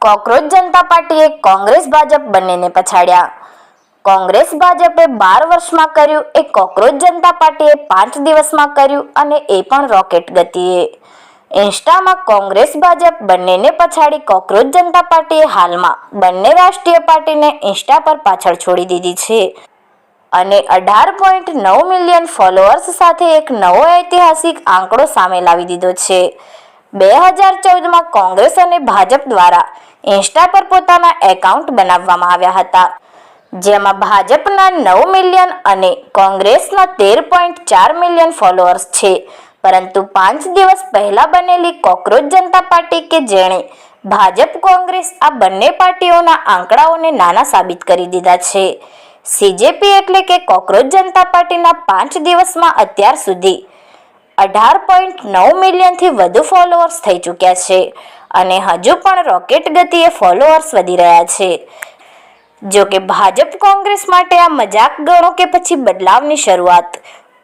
Cockroach જનતા પાર્ટીએ કોંગ્રેસ ભાજપ બંનેને પછાડ્યા। કોંગ્રેસ ભાજપે 12 વર્ષમાં કર્યું એ કોકરોચ જનતા પાર્ટીએ 5 દિવસમાં કર્યું, અને એ પણ રોકેટ ગતિએ। ઇન્સ્ટામાં કોંગ્રેસ ભાજપ બંનેને પછાડી કોકરોચ જનતા પાર્ટીએ હાલમાં બંને રાષ્ટ્રીય પાર્ટીને ઇન્સ્ટા પર પાછળ છોડી દીધી છે અને 18.9 મિલિયન ફોલોઅર્સ સાથે એક નવો ઐતિહાસિક આંકડો સામે લાવી દીધો છે। 2014માં કોંગ્રેસ અને ભાજપ દ્વારા ઇન્સ્ટા પર પોતાના એકાઉન્ટ બનાવવામાં આવ્યા હતા, જેમાં ભાજપના 9 મિલિયન અને કોંગ્રેસના 13.4 મિલિયન ફોલોઅર્સ છે। પરંતુ 5 દિવસ પહેલા બનેલી કોકરોચ જનતા પાર્ટી કે જેણે ભાજપ કોંગ્રેસ આ બંને પાર્ટીઓના આંકડાઓને નાના સાબિત કરી દીધા છે। સીજેપી એટલે કે કોકરોચ જનતા પાર્ટીના 5 દિવસમાં અત્યાર સુધી 18.9 મિલિયનથી વધુ ફોલોઅર્સ થઈ ચૂક્યા છે અને હજુ પણ રોકેટ ગતિએ ફોલોઅર્સ વધી રહ્યા છે। જો કે ભાજપ કોંગ્રેસ માટે આ મજાક ગણો કે પછી બદલાવની શરૂઆત,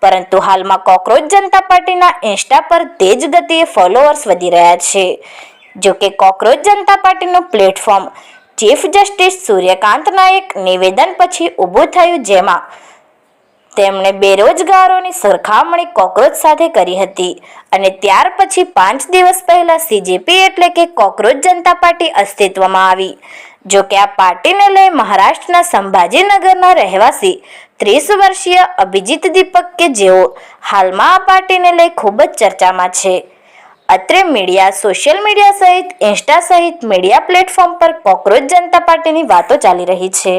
પરંતુ હાલમાં કોકરોચ જનતા પાર્ટીના ઇન્સ્ટા પર તેજ ગતિએ ફોલોઅર્સ વધી રહ્યા છે। જો કે કોકરોચ જનતા પાર્ટીનું પ્લેટફોર્મ ચીફ જસ્ટિસ સૂર્યકાંતના એક નિવેદન પછી ઊભું થયું, જેમાં તેમણે બેરોજગારોની સરખામણી કોકરોચ સાથે કરી હતી અને ત્યાર પછી 5 દિવસ પહેલા સીજેપી એટલે કે કોકરોચ જનતા પાર્ટી અસ્તિત્વમાં આવી। જો કે આ પાર્ટીને લઈ મહારાષ્ટ્રના સંભાજીનગરના રહેવાસી 30 વર્ષીય અભિજીત દીપક કે જેઓ હાલમાં આ પાર્ટીને લઈ ખૂબ જ ચર્ચામાં છે। અત્રે મીડિયા, સોશિયલ મીડિયા સહિત ઇન્સ્ટા સહિત મીડિયા પ્લેટફોર્મ પર કોકરોચ જનતા પાર્ટીની વાતો ચાલી રહી છે।